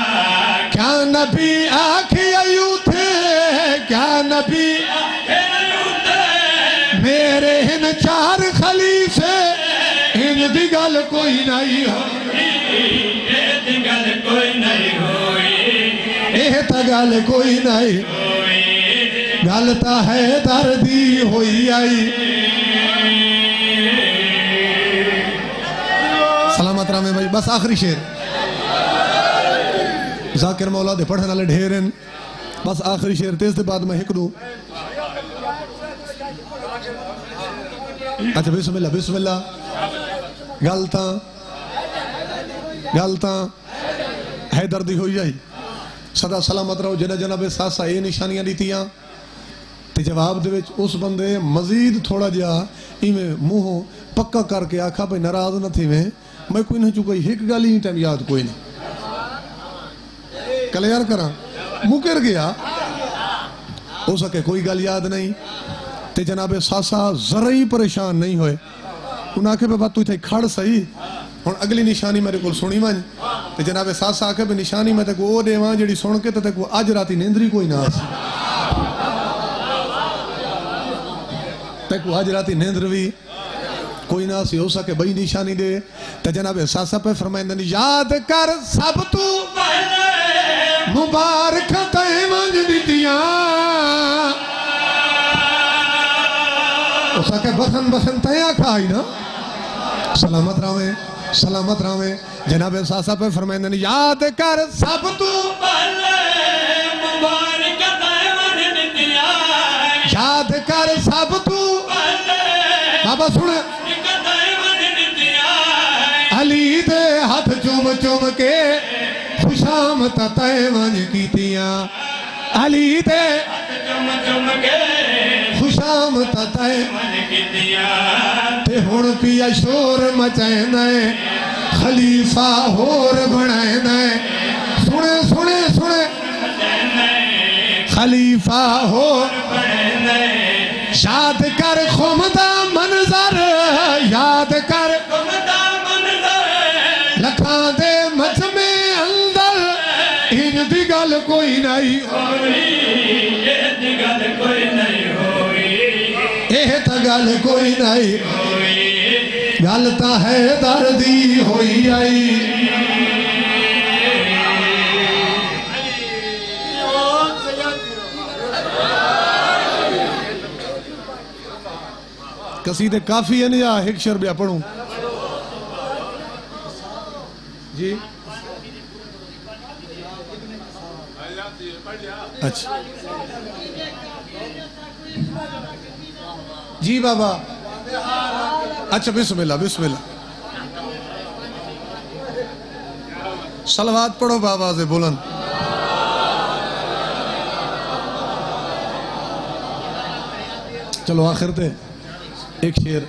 क्या नबी आखे आयु थे क्या नबी आखे आयु थे मेरे इन चार खलीफे इन दी गल कोई नहीं हो एह ता गल कोई नहीं गल ता है दर्दी होई आई बस आखिरी शेर जाकिर मौला दे पढ़ने वाले ढेर हैं बस आखिरी शेर ते इसके बाद मैं हिक दूं अच्छा बिस्मिल्लाह बिस्मिल्लाह गलता हैदर दी होई जाई सदा सलामत रहो जिन्हें जनाबे सासा ये निशानियां दीतियां ते जवाब दे विच उस बंदे मजीद थोड़ा जिहा इवें मुंह पक्का करके आखा भाई नाराज न थी मैं कोई नहीं चुका एक गल ही टाइम याद कोई नहीं क्लियर करा मुकर गया हो सके कोई गल याद नहीं ते जनाबे सासा जरा ही परेशान नहीं होए उन्हें आखे बाबा तू इतने खड़ सही हुण अगली निशानी मेरे को सुनी वन ते जनाबे सासा आखे भी निशानी मैं तेको वो देवां जिहड़ी सुन के ते तेको अज राती नींदरी कोई ना आसी तेको अज राती नींदर भी कोई ना सी हो सके बई निशानी दे ते जनाबे सासा पे फरमाइंदे ने याद कर सब तू मुबारक तय मंज दितियां हो सके बसन बसन तय खाई ना सलामत रावे जनाबे सासा पे फरमाइंदे ने याद कर सब तू मुबारक तय मंज दितियां याद कर सब तू बाबा सुन अली दे हाथ चुम चुम के खुशामत तय मंज कीतियां अली दे चुम चुम के खुशामत तय मंज कीतियां ते हुण पिया शोर मचाइंदा खलीफा होर बनाइंदा सुने सुने सुने खलीफा होर बनाइंदा याद कर खुमदा मंजर याद कर खुमदा मंजर लखां दे मजमे अंदर इन दी गल कोई नहीं होई एह दी गल कोई नहीं होई एह तां गल कोई नहीं होई गल तां है दर्दी होई आई कसीदे काफी है या एक शेर भी पढ़ूं जी अच्छा जी बाबा अच्छा बिस्मिल्लाह बिस्मिल्लाह सलवात पढ़ो बाबा से बुलंद चलो आखिर ते एक शेर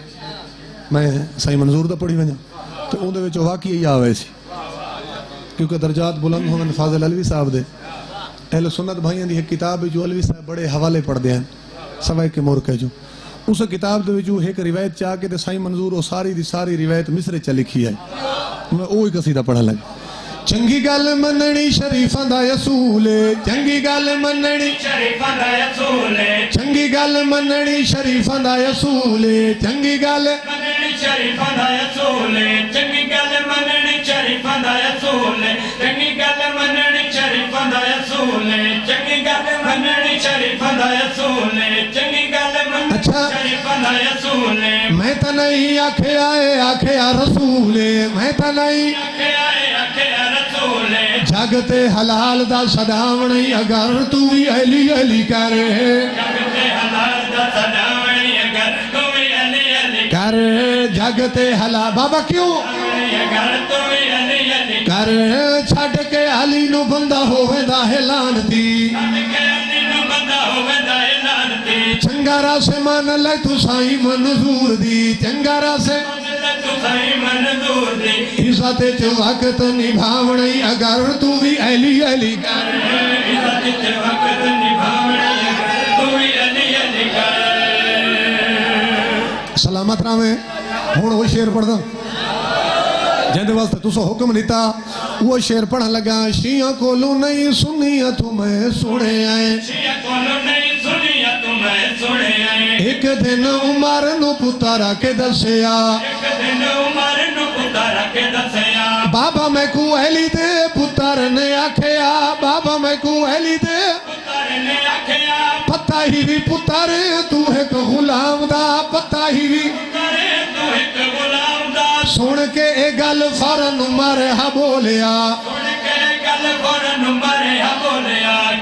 मैं साईं मंजूर दा पढ़ी वजा तो उहदे विच वाकई यही आवे सी क्योंकि दर्जात बुलंद होवन फाजिल अलवी साहब दे अहले सुन्नत भाइयों की एक किताब जो अलवी साहब बड़े हवाले पढ़ते हैं सवाए के मोरके जो उस किताब दे विच एक रिवायत चाह के ते साईं मंजूर वो सारी दी सारी रिवायत मिसरे च लिखी है मैं वो ही कसीदा पढ़न लगा चंगी गल मननी शरीफां दा असूल चंगी गल मननी शरीफां दा असूल चंगी गल मननी शरीफां दा असूल चंगी गल मननी शरीफां दा असूल चंगी गल मननी शरीफां दा असूल चंगी गल मननी शरीफां दा असूल चंगी गल मननी शरीफां दा असूल चंगी गल मननी शरीफां दा असूल मैं तो नहीं आखे रसूल मैं तो नहीं आखे जगते हलाल दा सदावण अगर तू भी अली अली कर जगते हलाल दा सदावण अगर तू भी अली अली कर जगते हलाल बाबा क्यों अगर तू भी अली अली कर छड़ के अली नु बंदा होवेंदा है लानती छड़ के अली नु बंदा होवेंदा है लानती चंगारा से मान ले तू साईं मंजूर दी चंगारा से इज्जत च वक्त निभावण अगर तू भी अली अली कर इज्जत च वक्त निभावण अगर तू भी अली अली कर सलामत रावे हुण वो शेर पढ़दा जिंदे वास्ते तुसो हुक्म दिता वो शेर पढ़न लगा शिया कोलू नहीं सुनिया तू मैं सुने आए शिया कोलू नहीं सुनिया तू मैं सुने आए एक दिन उमर नु पुत्रा के दसया एक दिन उमर नु पुत्रा के दसया बाबा मैं को अली दे पुत्र ने आखया बाबा मैं को अली दे पुत्र ने आखया पता ही भी पुत्र तू एक गुलाम दा पता ही भी तू एक गुलाम दा सुन के ए गल फौरन मरे हा बोलिया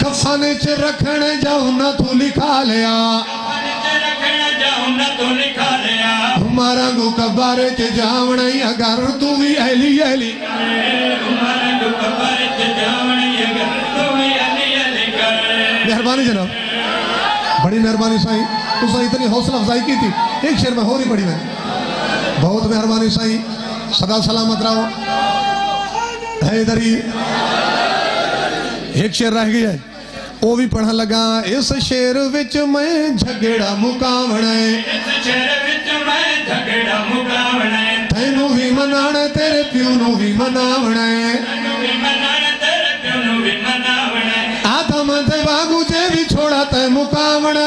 कफन च रखण जाऊ न तू लिखा लिया हमारा गु कबर च जावण अगर तू भी ऐली ऐली मेहरबानी जनाब बड़ी मेहरबानी साईं तुसा इतनी हौसला अफजाई की थी एक शेर में हो रही पड़ी मैं बहुत मेहरबानी साईं सदा सलामत रहो है इधर ही एक शेर रह गया है वो भी पढ़न लगा इस शेर विच मैं झगड़ा मुकावना तेनू भी मनाना तेरे प्यू नू भी मनावना आदम दे वागू जे भी छोड़ा ते मुकावना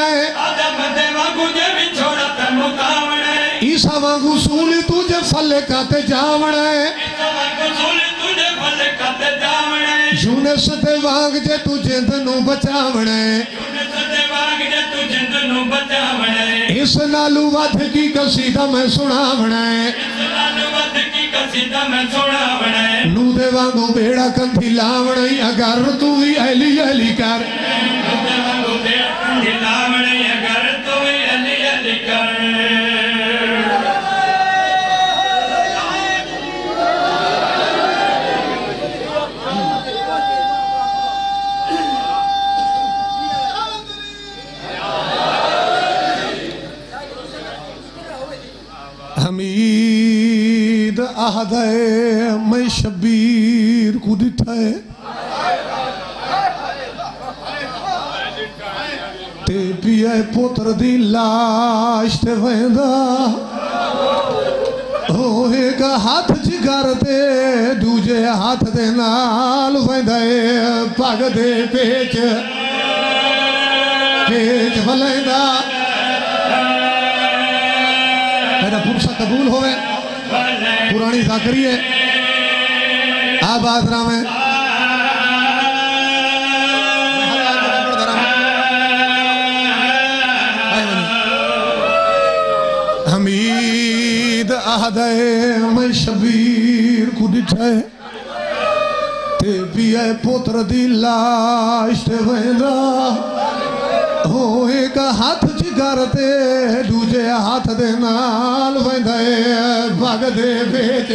ईसा वागू सूली तुझे फल काते जावना यूनुस दे वाग जे तू जिंद नू बचावना इस नालू वध की कसीदा मैं सुनावना नू दे वागू बेड़ा कंधी लावना अगर तू भी ऐली ऐली कर हमीद आहदे मैं शबीर को दिठा है ते पिया पुत्र दी लाश ते वेंदा होएगा हाथ जिगर ते दूजे हाथ दे नाल वेंदा पग दे पेच वलेंदा मेरा पुरसा कबूल होवे पुरानी जाकरी है आबाद राम है हमीद आहदे मैं शबीर को दिठा ते पिया पुत्र दी लाश ते वेंदा होएगा हाथ जिगर ते दूजे हाथ दे नाल वेंदा पग दे पेच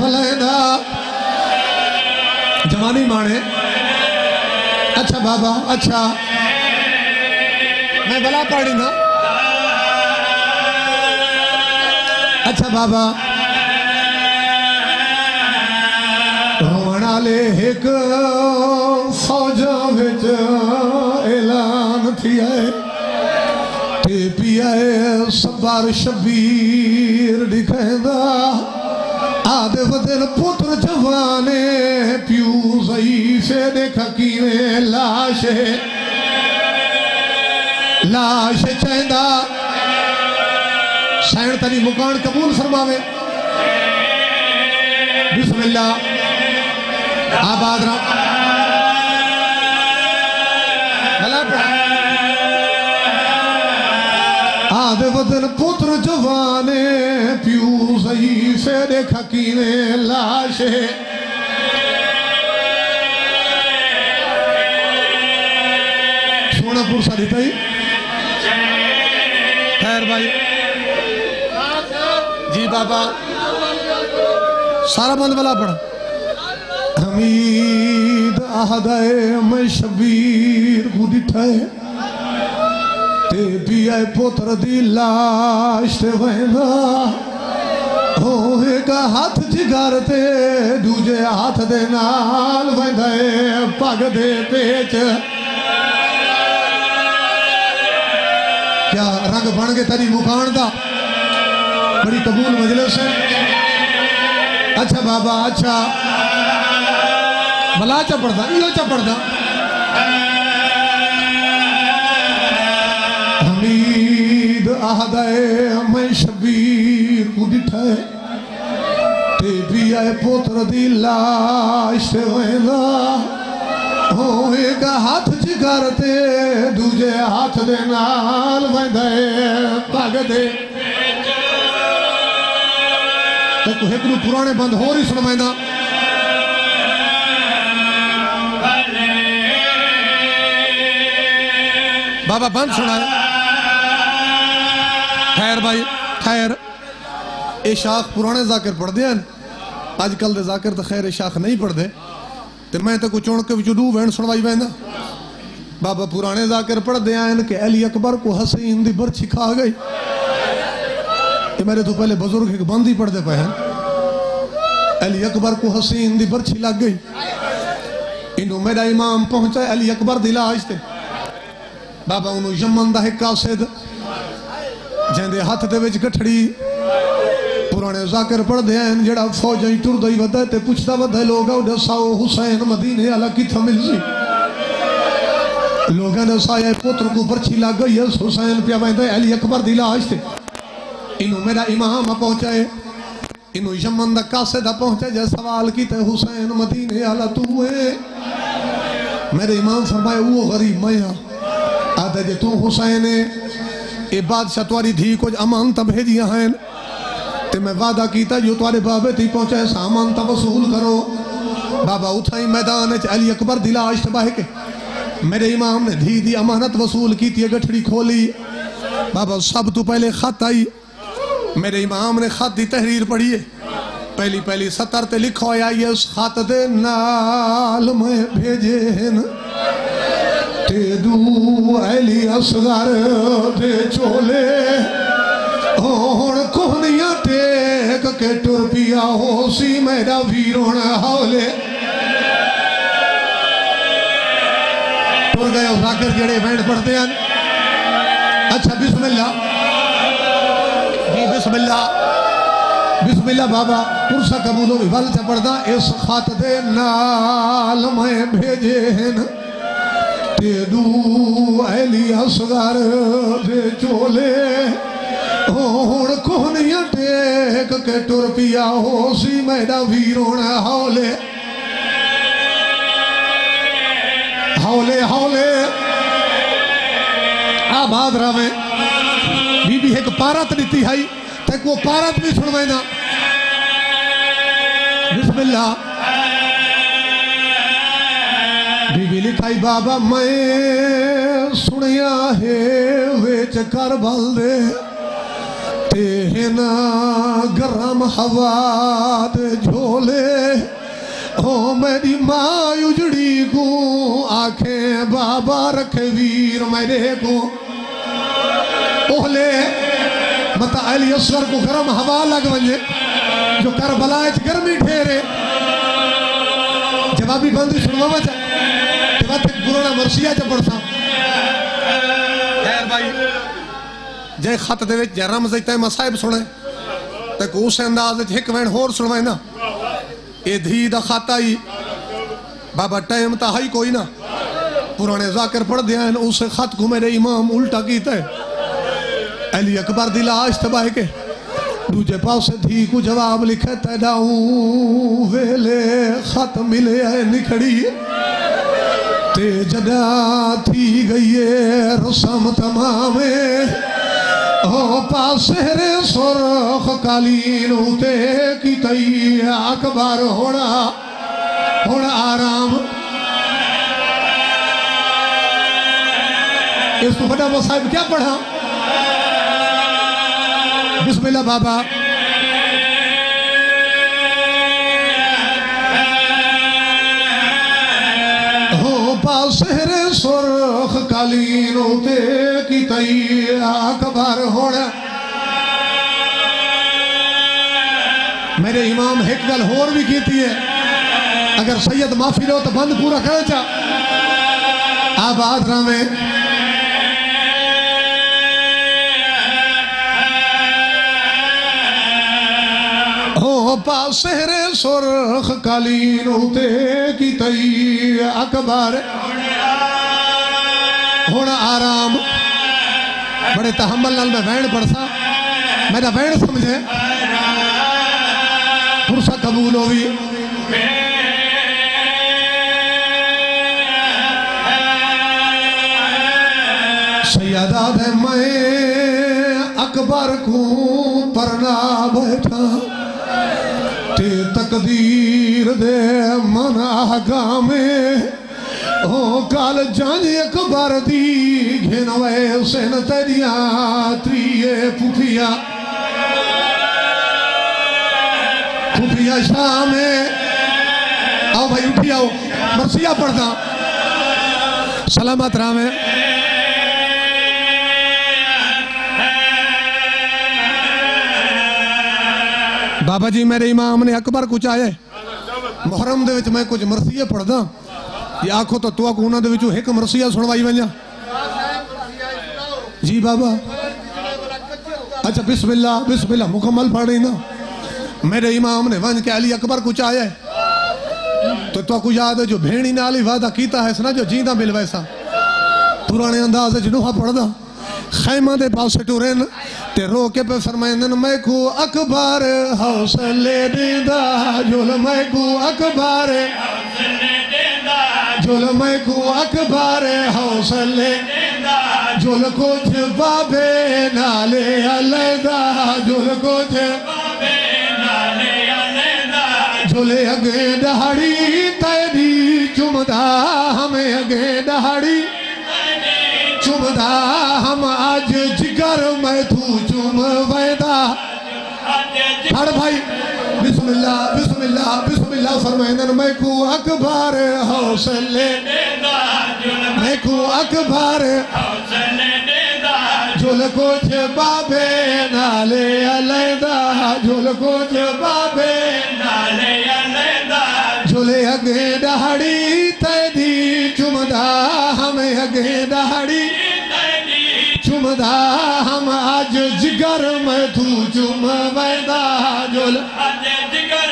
वलेंदा जवानी माने अच्छा बाबा अच्छा मैं भला पढ़ी ना अच्छा बाबा रोवण वाले एक फौजा विच ऐलान थिया ते पिया सबर शबीर दिखेंदा आदे वदन पुत्र जवाने प्यू ज़ईफ़े देखा कीवें लाश चेंदा सैन तनी मुकान कबूल फरमावे बिस्मिल्लाह आबाद राम आदे वदन पुत्र जवाने प्यू ज़ईफ़े देखा कीवें लाश सोना पुरसा देता ही खैर भाई जी बाबा सारा बंद वाला पढ़ा हमीद आहदे मैं शबीर को दिठा ते पिया पुत्र दी लाश ते वेंदा होएगा हाथ जिगर ते दूजे हाथ दे नाल वेंदा पग दे पेच क्या रंग बन गए तेरी मुकान दा बड़ी कबूल मजलिस है अच्छा बाबा अच्छा भला चपड़दा इहो चपड़दा हमीद आहदे मैं शबीर को दिठा ते पिया पुत्र दी लाश ते वेंदा होएगा हाथ जिगर ते दूजे हाथ दे नाल वेंदा पग दे तो एक नू पुराने बंद होर ही सुनवाइंदा। बाबा बंद सुनाए। खैर भाई खैर, ये शाख पुराने जाकिर पढ़ते हैं, अजकल के जाकिर तो खैर शाख नहीं पढ़ते। तो मैं तो कुछ चुन के दू वैन सुनवाई वैंदा। बाबा पुराने जाकिर पढ़ते हैं कि अली अकबर को हसीन दी बरछी खा गई। मेरे तो पहले बुजुर्ग एक बंद ही पढ़ते पे हैं, अली अकबर को हसीन दी बरछी लग गई। इनू मेरा इमाम पहुंचा अली अकबर दी लाश ते। बाबा उन्हों यमन दा एक कासिद जिंदे हाथ दे विच गठड़ी। पुराने जाकिर पढ़ते हैं जेड़ा फौजा ही टुरदा ही वधा ते पुछदा वधा लोग दसाओ हुसैन मदीने वाला कित्थों मिल सी। लोगों ने दसाया पुत्र को बरछी लग गई है, हुसैन पिया वैंदा अली अकबर दी लाश ते। इनू मेरा इमाम पहुंचाए, इनू यमन दा कासिद पहुंचे जे सवाल कीते हुसैन मदीने वाला तू है। मेरे इमाम फरमाए वो गरीब मैं हाँ। आदे जे तू हुसैन है, ये बादशाह तुम्हारी धी कुछ अमानत भेजिया हैं ते मैं वादा किया जो तुम्हारे बाबे ती पहुंचे सामान ता वसूल करो। बाबा उठाई मैदान अली अकबर दी लाश बह के मेरे इमाम ने धी दी अमानत वसूल की, गठड़ी खोली। बाबा सब तो पहले खत आई। मेरे इमाम ने खत की तहरीर पढ़ी है। पहली पहली सतर ते लिखो आया ये उस खत दे नाल मैं भेजे हैं ते दू अली असगर दे चोले हुण कोहनिया टेक के टुर पिया हो सी मेरा वीरों हौले। टुर गए जाकिर जेड़े बैंड पढ़ते हैं। अच्छा बिस्मिल्लाह जी, बिस्मिल्लाह बिस्मिल्लाह बाबा पुरसा कबूलो भी वल च पढ़दा। इस खत दे नाल मैं भेजे हैं ते दू अली असगर दे चोले हुण कोहनिया टेक के टुर पिया हो सी मेरा वीरों हौले हौले हौले। आबाद रवे। बीबी एक पारत दी है ते को पारत भी सुनवाइना। बिस्मिल्लाह। बीबी लिखाई बाबा मैं सुनिया है विच करबल दे ते हिना गरम हवा दे झोले हो मेरी माँ उजड़ी को आखे बाबा रखे वीर मेरे को ओहले मता अली असगर को गरम हवा लग वजे जो करबला च गर्मी ठेरे। जवाबी बंदी सुनवा चा गुरुना मरसिया च पढ़सा। खैर भाई जे खत दे विच जे रमज़ ते मसाइब सुने ते को उस अंदाज च एक वैन होर सुनवाए ना। ये धी दा खत आई। बाबा टाइम तो है कोई ना, पुराने जाकिर पढ़ दिया है। उस खत को मेरे इमाम उल्टा कीता है। अली अकबर दी लाश तबाह के दूजे पास धी को जवाब लिखे तैदाऊ वेले खत मिले है निखड़ी ते जदा थी गई है रस्म तमामे हो पासेरे सुरख कालीन उते की तई अकबर होना होना आराम। इस तो बड़ा साहब क्या पढ़ा। बिस्मिल्लाह बाबा। हो पासेरे सुरख कालीन उते की तई अकबर होना। मेरे इमाम एक गल होर भी की है, अगर सैयद माफी लो तो बंद पूरा कर चा। आबाद रामे हो पासेरे सुरख कालीन उते की तई अकबर होना आराम। बड़े तहम्मल नाल मैं वैन पढ़सा, मेरा वैन समझे पुरसा कबूल हो भी। सैयदा दे मैं अकबर को परना बैठा ते तकदीर दे मन आगामे हो काल जांज अकबर दी घिनवे हुसैन तेरिया त्रिये पुफिया पुफिया शाम आओ भाई उठी आओ मरसिया पढ़दा सलामत राम है बाबा जी मेरे इमाम ने अकबर कुछ आए मुहर्रम दे विच मैं कुछ मरसिया पढ़दा ये आखो तो तू उन्होंने विचों एक मरसिया सुनवाई वजा जी बाबा अच्छा बिस्मिल्लाह बिस्मिल्लाह मुकम्मल पढ़ी ना मेरे इमाम ने वन के अली अकबर कुछ आया तो तू याद है जो भेणी नाल ही वादा कीता है ना जो जींदा मिल वैसा पुराने अंदाज जिनोहा पढ़दा खैमा दे पास टुरन ते रो के पे फरमाइंदन मैं को अकबर हौसले देंदा जुल मैं को अकबर जुल मैं को अकबर हौसले जुल कुछ बाबे नाले अलदा जुल कुछ बाबे नाले अलदा जुले अगे दहाड़ी तेरी चुमदा हमें अगे दहाड़ी चुमदा हम आज जिगर मैं तू चुम वैदा पढ़ भाई बिस्मिल्लाह बिस्मिल्लाह बिस्मिल्लाह फरमाइंदन मैं को अकबर हौसले मैं को अकबर जुल कुछ बाबे नाले अलैदा जुल कुछ बाबे नाले अलैदा जुले अगे दहाड़ी तेरी चुमदा हमें अगे दहाड़ी चुमदा हम आज जिगर में तू चुम वैदा जुल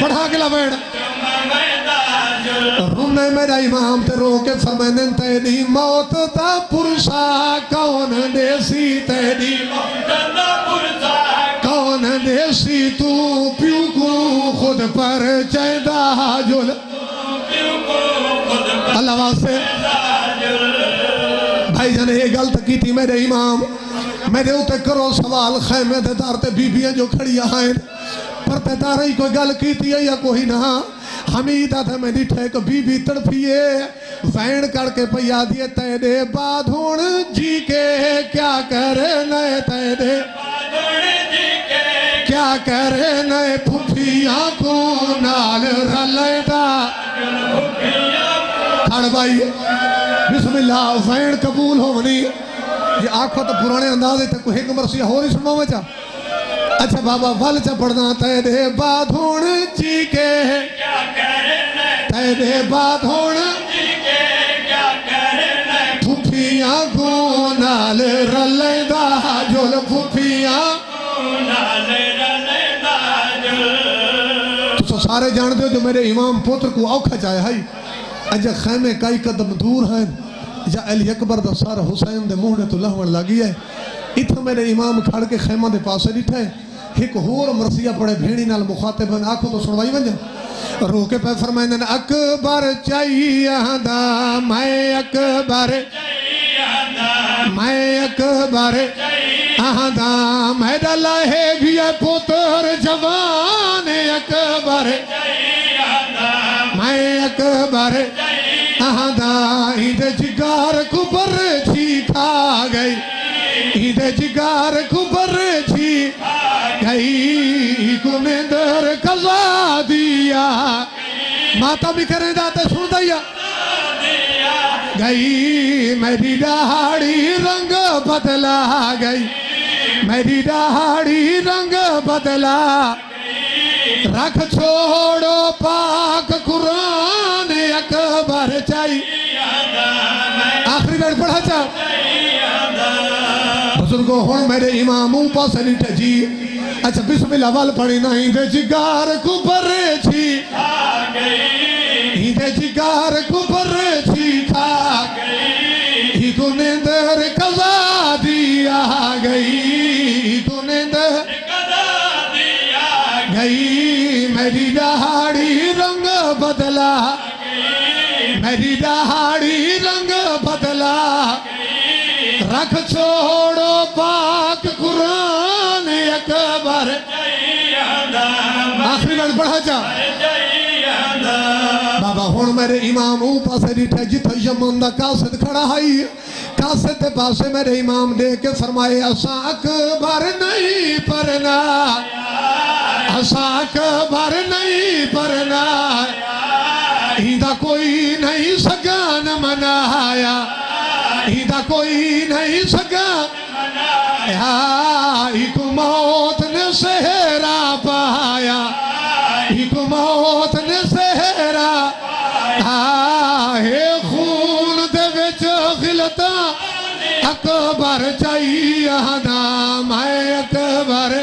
पढ़ा के लवेड़ रुने मेरा इमाम ते रो के फरमाने तेरी मौत दा पुरसा कौन देसी तेरी मौत दा पुरसा कौन देसी तू प्यू को खुद पर चैदा जुल अल्लाह वास्ते भाई जाने ये गलत की थी मेरे इमाम मेरे उते करो सवाल खैमे दे दार ते बीबियां जो खड़िया हैं पर ते दार ही कोई गल की थी या कोई ना हमीदा था मैं डिठे को बीबी तड़फिए वैन करके पैया दिए तेरे बाद हुण जी के क्या करे नए तेरे क्या करे नए फुफिया को नाल रलेदा खड़ भाई बिस्मिल्लाह वैन कबूल होवनी ये आखो तो पुराने अंदाजे तक एक मरसिया हो नहीं सुनवा चा अच्छा बाबा वल चा पढ़ना तेरे बाद हुण जी के तेरे बाद हुण फुफिया को नाल रलेदा जुल फुफिया तो सारे जानते हो जो मेरे इमाम पुत्र को औखा चाहे है अजा खैमे कई कदम दूर है या अली अकबर दा सर हुसैन दे मुंह तो लहवण लगी है इतना मेरे इमाम खड़ के खैमा दे पास डिठे एक होर मरसिया पड़े भेड़ी नाल मुखातिब आखो तो सुनवाई वजा रो के पे फरमाइंदे अकबर चाहिए मैं अकबर आंदा मैं लहे भी पुत्र जवान अकबर मैं अकबर आंदा इधे जिगार कुबर छी खा गई इधे जिगार कुबर छी गई गुनेंदर कजा दिया माता भी करे जाते सुन दिया गई मेरी दाढ़ी रंग बदला गई मेरी दाढ़ी रंग बदला रख छोड़ो पाक कुरान अकबर चाहिए आखिरी बार पढ़ा चा बुजुर्गो हुण मेरे इमाम पास निठे जी अच्छा बिस्मिल्लाह वाल पढ़ी नहीं दे जिगार कुबर छी दे जिगार कुबर छी खा गई गुनेंदर कजा दिया गई गुनेंदर गई मेरी दाढ़ी रंग बदला मेरी दाढ़ी रंग बदला रख छोड़ो पाक कुरान अकबर आखिरी बार पढ़ा जा बाबा हुण मेरे इमाम ऊ पासे डिठे जिथे यमन दा कासिद खड़ा है कासिद दे पासे मेरे इमाम दे के फरमाए असा अकबर नहीं पढ़ना असा अकबर नहीं पढ़ना इंदा कोई नहीं सगान मनाया इंदा कोई नहीं सगा एक मौत ने सहरा पाया एक मौत ने सहरा हे खून दे विच खिलता अकबर चाहिए नाम है अकबर